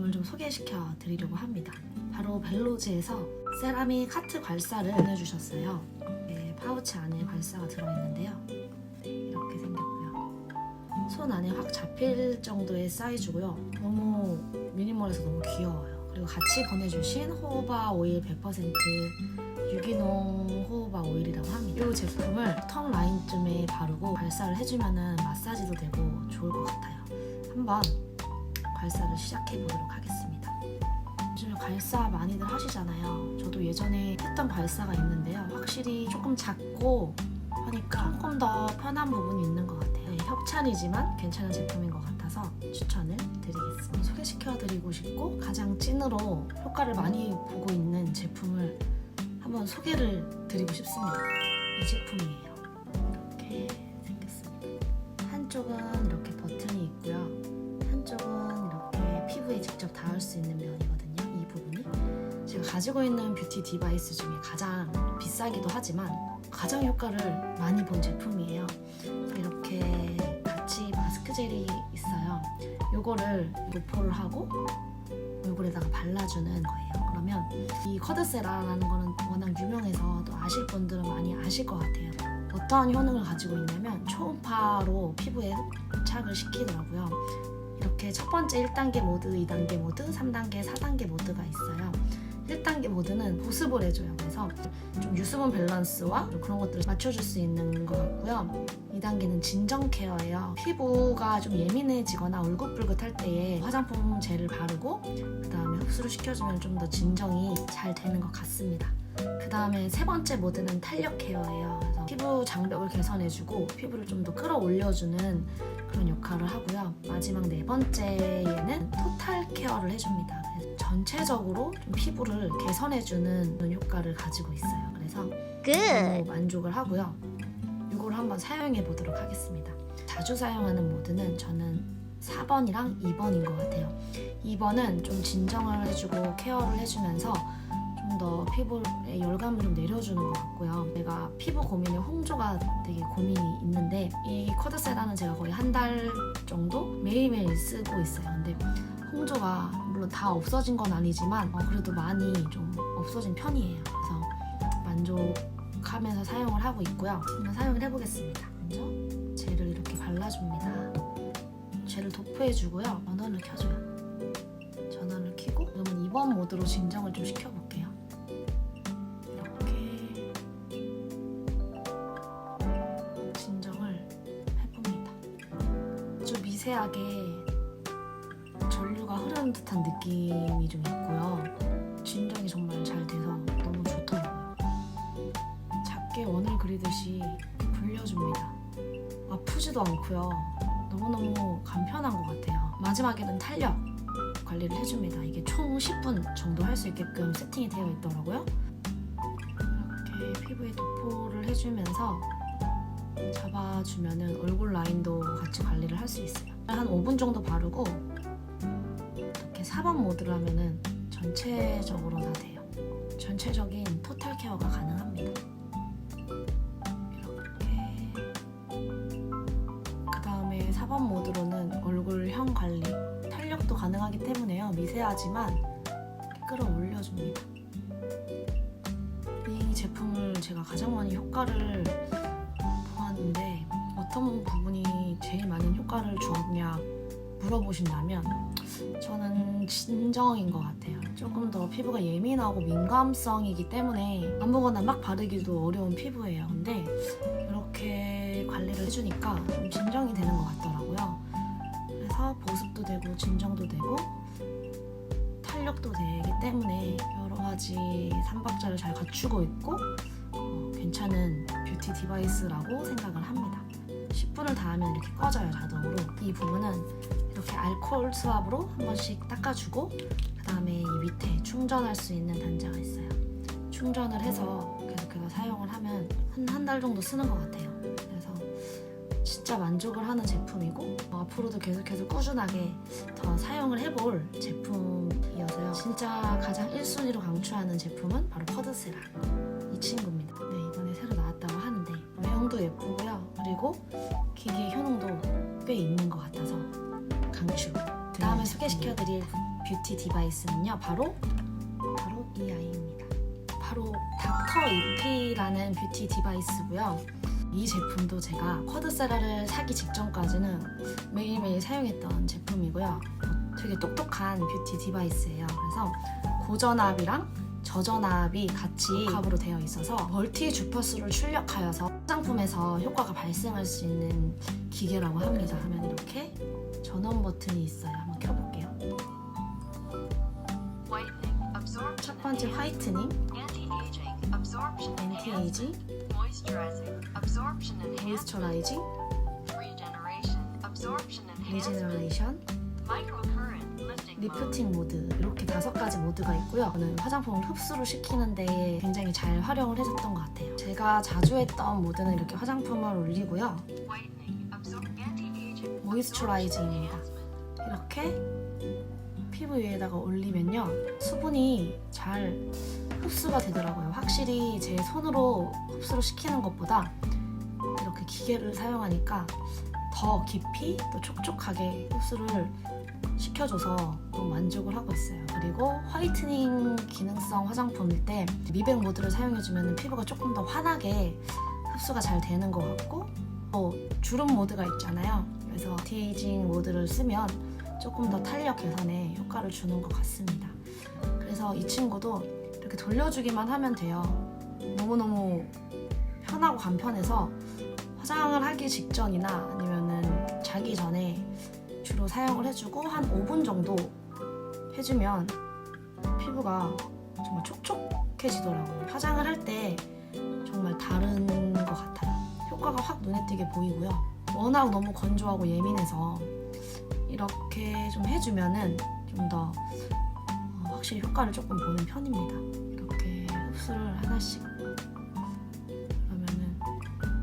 제품을 좀 소개시켜 드리려고 합니다. 바로 벨로즈에서 세라믹 하트 괄사를 보내주셨어요. 파우치 안에 괄사가 들어있는데요. 이렇게 생겼고요. 손 안에 확 잡힐 정도의 사이즈고요. 너무 미니멀해서 너무 귀여워요. 그리고 같이 보내주신 호호바 오일 100% 유기농 호호바 오일이라고 합니다. 이 제품을 턱 라인쯤에 바르고 괄사를 해주면 마사지도 되고 좋을 것 같아요. 한번 괄사를 시작해 보도록 하겠습니다. 요즘에 괄사 많이들 하시잖아요. 저도 예전에 했던 괄사가 있는데요. 확실히 조금 작고 하니까 조금 더 편한 부분이 있는 것 같아요. 협찬이지만 괜찮은 제품인 것 같아서 추천을 드리겠습니다. 소개시켜드리고 싶고 가장 찐으로 효과를 많이 보고 있는 제품을 한번 소개를 드리고 싶습니다. 이 제품이에요. 이렇게 생겼습니다. 한쪽은 이렇게 버튼이 있고요. 한쪽은 이렇게 피부에 직접 닿을 수 있는 면이거든요. 이 부분이 제가 가지고 있는 뷰티 디바이스 중에 가장 비싸기도 하지만 가장 효과를 많이 본 제품이에요. 이렇게 같이 마스크 젤이 있어요. 요거를 도포를 하고 얼굴에다가 발라주는 거예요. 그러면 이 쿼드세라라는 거는 워낙 유명해서 또 아실 분들은 많이 아실 것 같아요. 어떠한 효능을 가지고 있냐면 초음파로 피부에 흡착을 시키더라고요. 이렇게 첫 번째 1단계 모드, 2단계 모드, 3단계, 4단계 모드가 있어요. 1단계 모드는 보습을 해줘요. 그래서 좀 유수분 밸런스와 그런 것들을 맞춰줄 수 있는 것 같고요. 2단계는 진정 케어예요. 피부가 좀 예민해지거나 울긋불긋할 때에 화장품 젤을 바르고 그 다음에 흡수를 시켜주면 좀 더 진정이 잘 되는 것 같습니다. 그 다음에 세 번째 모드는 탄력 케어예요. 그래서 피부 장벽을 개선해주고 피부를 좀 더 끌어올려주는 그런 역할을 하고요. 마지막 네 번째에는 토탈 케어를 해줍니다. 그래서 전체적으로 좀 피부를 개선해주는 그런 효과를 가지고 있어요. 그래서 너무 만족을 하고요. 이걸 한번 사용해 보도록 하겠습니다. 자주 사용하는 모드는 저는 4번이랑 2번인 것 같아요. 2번은 좀 진정을 해주고 케어를 해주면서 좀 더 피부에 열감을 좀 내려주는 것 같고요. 제가 피부 고민에 홍조가 되게 고민이 있는데 이 쿼드세라는 제가 거의 한 달 정도 매일매일 쓰고 있어요. 근데 홍조가 물론 다 없어진 건 아니지만 그래도 많이 좀 없어진 편이에요. 그래서 만족하면서 사용을 하고 있고요. 한번 사용을 해보겠습니다. 먼저 젤을 이렇게 발라줍니다. 젤을 도포해주고요. 전원을 켜줘요. 전원을 켜고 그러면 2번 모드로 진정을 좀 시켜볼게요. 이렇게 진정을 해봅니다. 아주 미세하게 전류가 흐르는 듯한 느낌이 좀 있고요. 진정이 정말 잘 돼서 너무 좋더라고요. 작게 원을 그리듯이 불려줍니다. 아프지도 않고요. 너무너무 간편한 것 같아요. 마지막에는 탄력 관리를 해줍니다. 이게 총 10분 정도 할 수 있게끔 세팅이 되어 있더라고요. 이렇게 피부에 도포를 해주면서 잡아주면은 얼굴 라인도 같이 관리를 할 수 있어요. 한 5분 정도 바르고 이렇게 4번 모드를 하면은 전체적으로 다 돼요. 전체적인 토탈 케어가 가능합니다. 이렇게 그 다음에 4번 모드로는 얼굴형 관리, 탄력도 가능하기 때문에요. 미세하지만 끌어올려줍니다. 이 제품을 제가 가장 많이 효과를 보았는데 어떤 부분이 제일 많은 효과를 주었냐 물어보신다면 저는 진정인 것 같아요. 조금 더 피부가 예민하고 민감성이기 때문에 아무거나 막 바르기도 어려운 피부예요. 근데 이렇게 관리를 해주니까 좀 진정이 되는 것 같더라고요. 그래서 보습도 되고 진정도 되고 탄력도 되기 때문에 여러 가지 삼박자를 잘 갖추고 있고 괜찮은 뷰티 디바이스라고 생각을 합니다. 10분을 다 하면 이렇게 꺼져요, 자동으로. 이 부분은 이렇게 알코올 수압으로 한 번씩 닦아주고 그 다음에 이 밑에 충전할 수 있는 단자가 있어요. 충전을 해서 계속해서 사용을 하면 한 달 정도 쓰는 것 같아요. 그래서 진짜 만족을 하는 제품이고 앞으로도 계속해서 꾸준하게 더 사용을 해볼 제품이어서요. 진짜 가장 1순위로 강추하는 제품은 바로 쿼드세라 이 친구입니다. 네, 이번에 새로 나왔다고 하는데 외형도 예쁘고요. 그리고 기기의 효능도 꽤 있는 것 같아서 강추. 다음에 소개시켜드릴 뷰티 디바이스는요, 바로 이 아이입니다. 바로 닥터 이피라는 뷰티 디바이스고요. 이 제품도 제가 쿼드세라를 사기 직전까지는 매일매일 사용했던 제품이고요. 되게 똑똑한 뷰티 디바이스예요. 그래서 고전압이랑 저전압이 같이 합으로 되어 있어서 멀티 주파수를 출력하여서 화장품에서 효과가 발생할 수 있는 기계라고 합니다. 그러면 이렇게 전원 버튼이 있어요. 한번 켜볼게요. 첫 번째 화이트닝, 안티에이징, 모이스처라이징, 리제너레이션, 리프팅 모드, 이렇게 5가지 모드가 있고요. 저는 화장품을 흡수를 시키는데 굉장히 잘 활용을 해줬던 것 같아요. 제가 자주 했던 모드는 이렇게 화장품을 올리고요. 모이스처라이징입니다. 이렇게 피부 위에다가 올리면요, 수분이 잘 흡수가 되더라고요. 확실히 제 손으로 흡수를 시키는 것보다 이렇게 기계를 사용하니까 더 깊이 또 촉촉하게 흡수를 시켜줘서 너무 만족을 하고 있어요. 그리고 화이트닝 기능성 화장품일 때 미백 모드를 사용해주면 피부가 조금 더 환하게 흡수가 잘 되는 것 같고, 또 주름 모드가 있잖아요. 그래서 안티에이징 모드를 쓰면 조금 더 탄력 개선에 효과를 주는 것 같습니다. 그래서 이 친구도 이렇게 돌려주기만 하면 돼요. 너무너무 편하고 간편해서 화장을 하기 직전이나 아니면은 자기 전에 주로 사용을 해주고 한 5분 정도 해주면 피부가 정말 촉촉해지더라고요. 화장을 할 때 정말 다른 것 같아요. 효과가 확 눈에 띄게 보이고요. 워낙 너무 건조하고 예민해서 이렇게 좀 해주면은 좀 더 확실히 효과를 조금 보는 편입니다. 이렇게 흡수를 하나씩 그러면은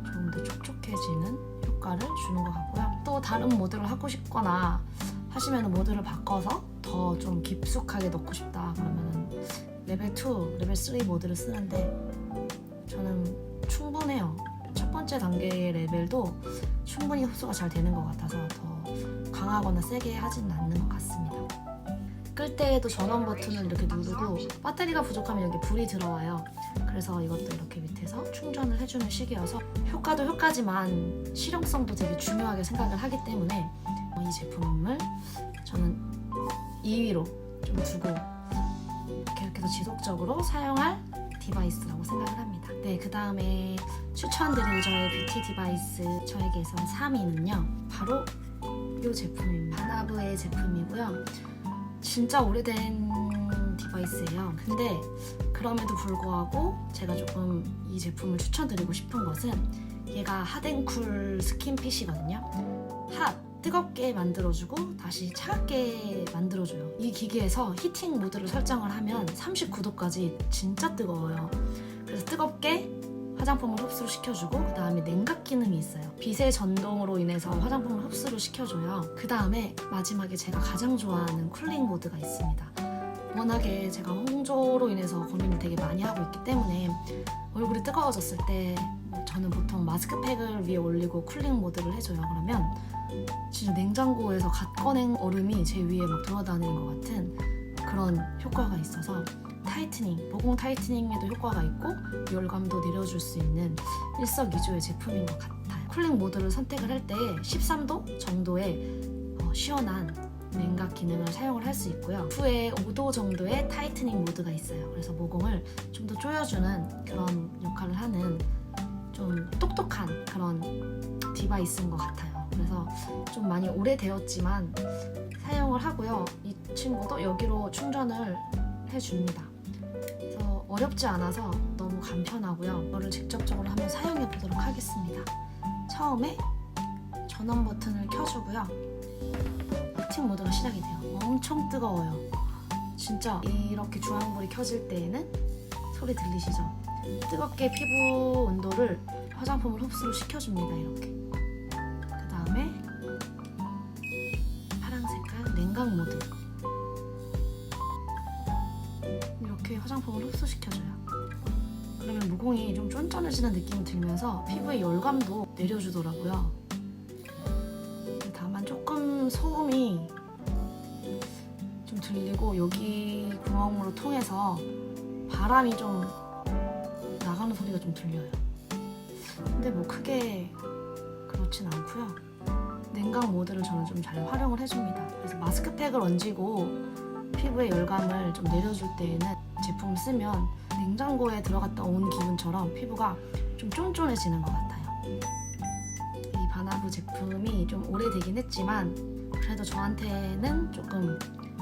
좀 더 촉촉해지는 효과를 주는 것 같고요. 또 다른 모드를 하고 싶거나 하시면 모드를 바꿔서 더 좀 깊숙하게 넣고 싶다 그러면 레벨 2, 레벨 3 모드를 쓰는데 저는 충분해요. 첫 번째 단계의 레벨도 충분히 흡수가 잘 되는 것 같아서 더 강하거나 세게 하지는 않는 것 같습니다. 끌 때에도 전원 버튼을 이렇게 누르고 배터리가 부족하면 여기 불이 들어와요. 그래서 이것도 이렇게 밑에서 충전을 해주는 식이어서 효과도 효과지만 실용성도 되게 중요하게 생각을 하기 때문에 이 제품을 저는 2위로 좀 두고 계속해서 지속적으로 사용할 디바이스라고 생각을 합니다. 네, 그 다음에 추천드릴 저의 뷰티 디바이스 저에게선 3위는요, 바로 이 제품입니다. 바나브의 제품이고요. 진짜 오래된 디바이스예요. 근데 그럼에도 불구하고 제가 조금 이 제품을 추천드리고 싶은 것은 얘가 핫앤쿨 스킨핏이거든요. 뜨겁게 만들어주고 다시 차갑게 만들어줘요. 이 기계에서 히팅 모드를 설정을 하면 39도까지 진짜 뜨거워요. 그래서 뜨겁게 화장품을 흡수를 시켜주고 그 다음에 냉각 기능이 있어요. 빛의 전동으로 인해서 화장품을 흡수를 시켜줘요. 그 다음에 마지막에 제가 가장 좋아하는 쿨링 모드가 있습니다. 워낙에 제가 홍조로 인해서 고민을 되게 많이 하고 있기 때문에 얼굴이 뜨거워졌을 때 저는 보통 마스크팩을 위에 올리고 쿨링 모드를 해줘요. 그러면 진짜 냉장고에서 갓 꺼낸 얼음이 제 위에 막 돌아다니는 것 같은 그런 효과가 있어서 타이트닝, 모공 타이트닝에도 효과가 있고 열감도 내려줄 수 있는 일석이조의 제품인 것 같아요. 쿨링 모드를 선택을 할 때 13도 정도의 시원한 냉각 기능을 사용을 할 수 있고요. 후에 5도 정도의 타이트닝 모드가 있어요. 그래서 모공을 좀 더 조여주는 그런 역할을 하는 좀 똑똑한 그런 디바이스인 것 같아요. 그래서 좀 많이 오래되었지만 사용을 하고요. 이 친구도 여기로 충전을 해줍니다. 그래서 어렵지 않아서 너무 간편하고요. 이거를 직접적으로 한번 사용해 보도록 하겠습니다. 처음에 전원 버튼을 켜주고요. 히팅 모드가 시작이 돼요. 엄청 뜨거워요. 진짜 이렇게 주황불이 켜질 때에는 소리 들리시죠? 뜨겁게 피부 온도를 화장품을 흡수를 시켜줍니다. 이렇게. 그 다음에 파란 색깔 냉각 모드. 이렇게 화장품을 흡수시켜줘요. 그러면 모공이 좀 쫀쫀해지는 느낌이 들면서 피부의 열감도 내려주더라고요. 다만 조금 소음이 좀 들리고 여기 구멍으로 통해서 바람이 좀 나가는 소리가 좀 들려요. 근데 뭐 크게 그렇진 않고요. 냉각 모드를 저는 좀 잘 활용을 해줍니다. 그래서 마스크팩을 얹고 피부에 열감을 좀 내려줄 때에는 제품을 쓰면 냉장고에 들어갔다 온 기분처럼 피부가 좀 쫀쫀해지는 것 같아요. 이 바나부 제품이 좀 오래되긴 했지만 그래도 저한테는 조금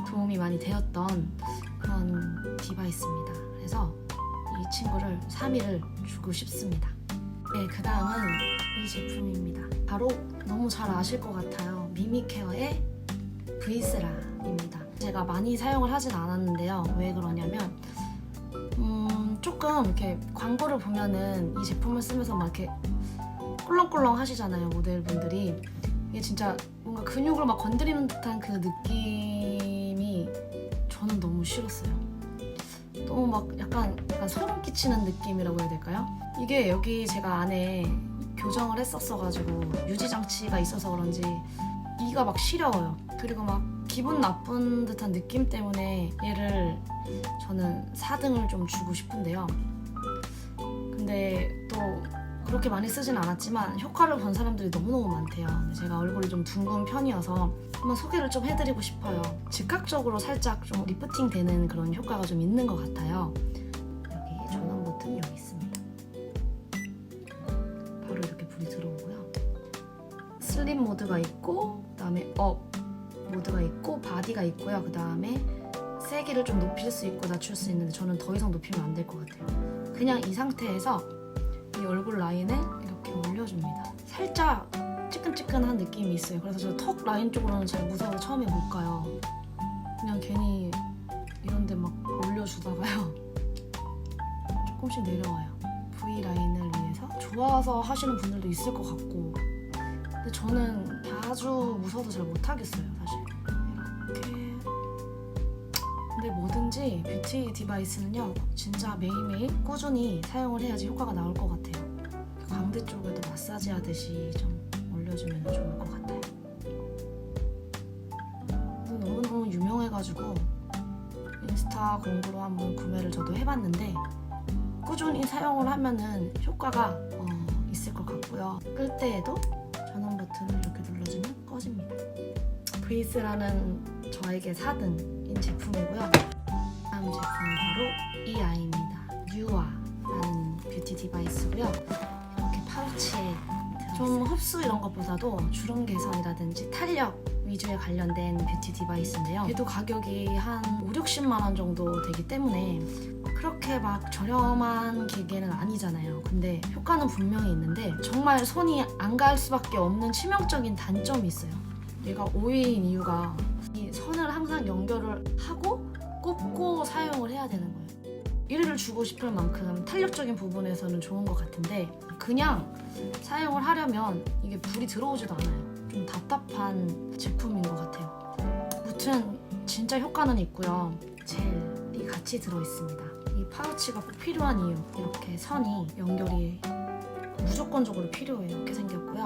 도움이 많이 되었던 그런 디바이스입니다. 그래서 이 친구를 3위를 주고 싶습니다. 네, 그 다음은 이 제품입니다. 바로 너무 잘 아실 것 같아요. 미미케어의 브이스라입니다. 제가 많이 사용을 하진 않았는데요. 왜 그러냐면 조금 이렇게 광고를 보면은 이 제품을 쓰면서 막 이렇게 꿀렁꿀렁 하시잖아요, 모델분들이. 이게 진짜 뭔가 근육을 막 건드리는 듯한 그 느낌이 저는 너무 싫었어요. 너무 막 약간 소름 끼치는 느낌이라고 해야 될까요? 이게 여기 제가 안에 교정을 했었어가지고 유지장치가 있어서 그런지 이가 막 시려워요. 그리고 막 기분 나쁜 듯한 느낌 때문에 얘를 저는 4등을 좀 주고 싶은데요. 근데 또 그렇게 많이 쓰진 않았지만 효과를 본 사람들이 너무너무 많대요. 제가 얼굴이 좀 둥근 편이어서 한번 소개를 좀 해드리고 싶어요. 즉각적으로 살짝 좀 리프팅 되는 그런 효과가 좀 있는 것 같아요. 여기 전원 버튼 여기 있습니다. 바로 이렇게 불이 들어오고요. 슬립 모드가 있고 그 다음에 업 모드가 있고 바디가 있고요. 그 다음에 세기를 좀 높일 수 있고 낮출 수 있는데 저는 더 이상 높이면 안 될 것 같아요. 그냥 이 상태에서 이 얼굴 라인을 이렇게 올려줍니다. 살짝 찌끈찌끈한 느낌이 있어요. 그래서 저 턱 라인 쪽으로는 잘 무서워서 처음에 못 가요. 그냥 괜히 이런 데 막 올려주다가요. 조금씩 내려와요. V 라인을 위해서. 좋아서 하시는 분들도 있을 것 같고 근데 저는 아주 무서워서 잘 못하겠어요, 사실. 이렇게. 근데 뭐든지 뷰티 디바이스는요 진짜 매일매일 꾸준히 사용을 해야지 효과가 나올 것 같아요. 광대 쪽에도 마사지 하듯이 좀 올려주면 좋을 것 같아요. 너무너무 유명해가지고 인스타 공구로 한번 구매를 저도 해봤는데 꾸준히 사용을 하면은 효과가 있을 것 같고요. 끌 때에도 전원 버튼을 이렇게 눌러주면 꺼집니다. 브이스라는 저에게 4등인 제품이고요. 다음 제품은 바로 이 아이입니다. 유아라는 뷰티 디바이스고요. 이렇게 파우치에 좀 흡수 이런 것보다도 주름 개선이라든지 탄력 위주에 관련된 뷰티 디바이스인데요. 얘도 가격이 한 5-60만 원 정도 되기 때문에 그렇게 막 저렴한 기계는 아니잖아요. 근데 효과는 분명히 있는데 정말 손이 안 갈 수밖에 없는 치명적인 단점이 있어요. 얘가 5위인 이유가 이 선을 항상 연결을 하고 꼽고 사용을 해야 되는 거예요. 1위를 주고 싶을 만큼 탄력적인 부분에서는 좋은 것 같은데 그냥 사용을 하려면 이게 불이 들어오지도 않아요. 좀 답답한 제품인 것 같아요. 무튼 진짜 효과는 있고요. 젤이 같이 들어있습니다. 이 파우치가 꼭 필요한 이유, 이렇게 선이 연결이 무조건적으로 필요해요. 이렇게 생겼고요.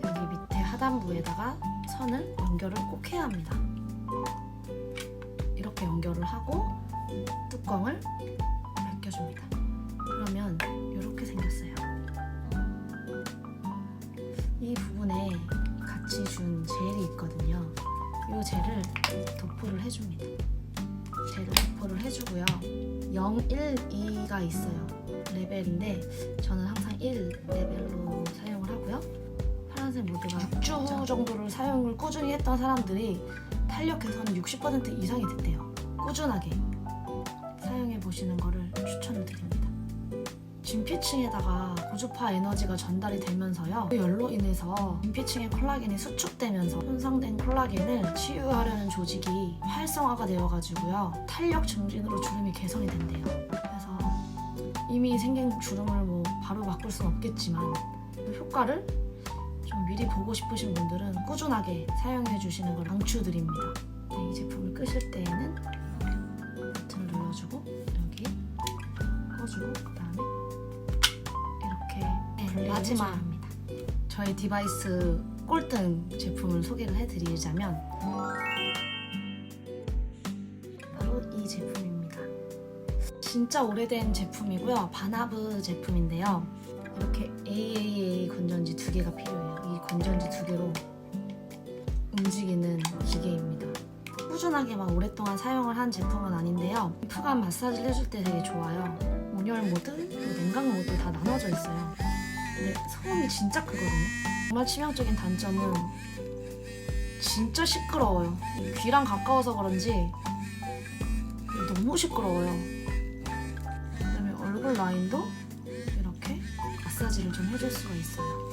여기 밑에 하단부에다가 선을 연결을 꼭 해야 합니다. 이렇게 연결을 하고 뚜껑을 벗겨줍니다. 그러면 이렇게 생겼어요. 이 부분에 같이 준 젤이 있거든요. 이 젤을 도포를 해줍니다. 젤을 도포를 해주고요. 0, 1, 2가 있어요. 레벨인데 저는 항상 1 레벨로 사용을 하고요. 파란색 모드가 6주 정도를 사용을 꾸준히 했던 사람들이 탄력 개선이 60% 이상이 됐대요. 꾸준하게 사용해 보시는 거를 추천을 드립니다. 진피층에다가 고주파 에너지가 전달이 되면서요. 그 열로 인해서 진피층의 콜라겐이 수축되면서 손상된 콜라겐을 치유하려는 조직이 활성화가 되어가지고요. 탄력 증진으로 주름이 개선이 된대요. 그래서 이미 생긴 주름을 뭐 바로 바꿀 순 없겠지만 그 효과를 좀 미리 보고 싶으신 분들은 꾸준하게 사용해 주시는 걸 강추드립니다. 이 제품을 끄실 때에는 버튼을 눌러주고 여기 꺼주고 그다음에 이렇게 마지막 저의 디바이스 꼴등 제품을 소개를 해드리자면 이 제품입니다. 진짜 오래된 제품이고요. 바나브 제품인데요. 이렇게 AAA 건전지 2개가 필요해요. 이 건전지 2개로 움직이는 기계입니다. 꾸준하게 막 오랫동안 사용을 한 제품은 아닌데요. 피부감 마사지를 해줄 때 되게 좋아요. 온열 모드, 냉각 모드 다 나눠져 있어요. 근데 소음이 진짜 크거든요. 정말 치명적인 단점은 진짜 시끄러워요. 귀랑 가까워서 그런지 너무 시끄러워요. 그다음에 얼굴 라인도 이렇게 마사지를 좀 해줄 수가 있어요.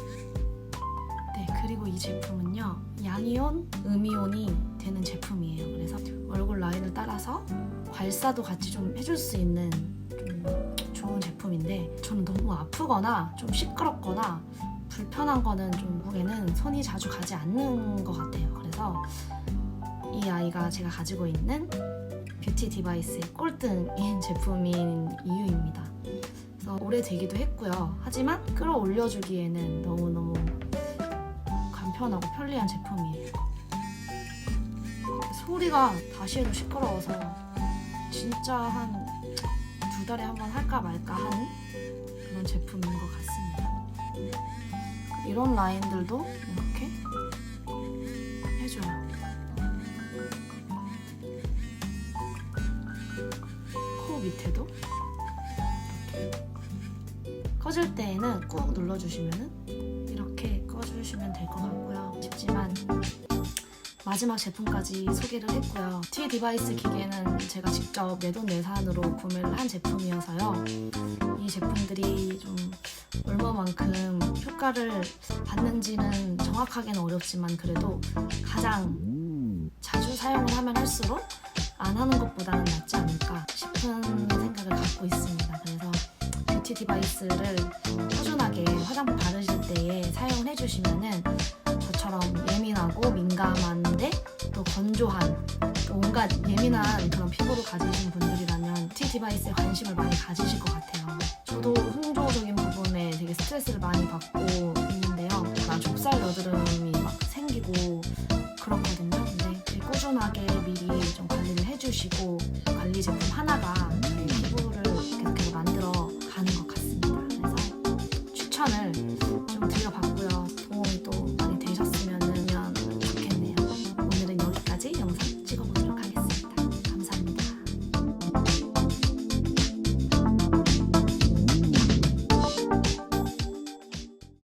네, 그리고 이 제품은요, 양이온, 음이온이 되는 제품이에요. 그래서 얼굴 라인을 따라서 괄사도 같이 좀 해줄 수 있는 좀 좋은 제품인데, 저는 너무 아프거나 좀 시끄럽거나 불편한 거는 좀 결국에는 손이 자주 가지 않는 것 같아요. 그래서 이 아이가 제가 가지고 있는 뷰티 디바이스의 꼴등인 제품인 이유입니다. 그래서 오래되기도 했고요. 하지만 끌어올려주기에는 너무너무 간편하고 편리한 제품이에요. 소리가 다시 해도 시끄러워서 진짜 한 2달에 한 번 할까 말까 하는 그런 제품인 것 같습니다. 이런 라인들도 이렇게 해줘요. 코 밑에도 이렇게 꺼질 때에는 꾹 눌러주시면은 이렇게 꺼주시면 될 것 같고요. 쉽지만 마지막 제품까지 소개를 했고요. 뷰티 디바이스 기계는 제가 직접 내돈내산으로 구매를 한 제품이어서요. 이 제품들이 좀 얼마만큼 효과를 받는지는 정확하게는 어렵지만 그래도 가장 자주 사용을 하면 할수록 안 하는 것보다는 낫지 않을까 싶은 생각을 갖고 있습니다. 그래서 뷰티 디바이스를 꾸준하게 화장품 바르실 때에 사용을 해주시면은 저처럼 예민하고 민감한데 또 건조한 또 온갖 예민한 그런 피부를 가지신 분들이라면 뷰티 디바이스에 관심을 많이 가지실 것 같아요. 저도 홍조적인 부분에 되게 스트레스를 많이 받고 있는데요. 약간 좁쌀 여드름이 막 생기고 그렇거든요. 근데 되게 꾸준하게 미리 좀 관리를 해주시고 관리 제품 하나가 저희 피부를 이렇게 만들어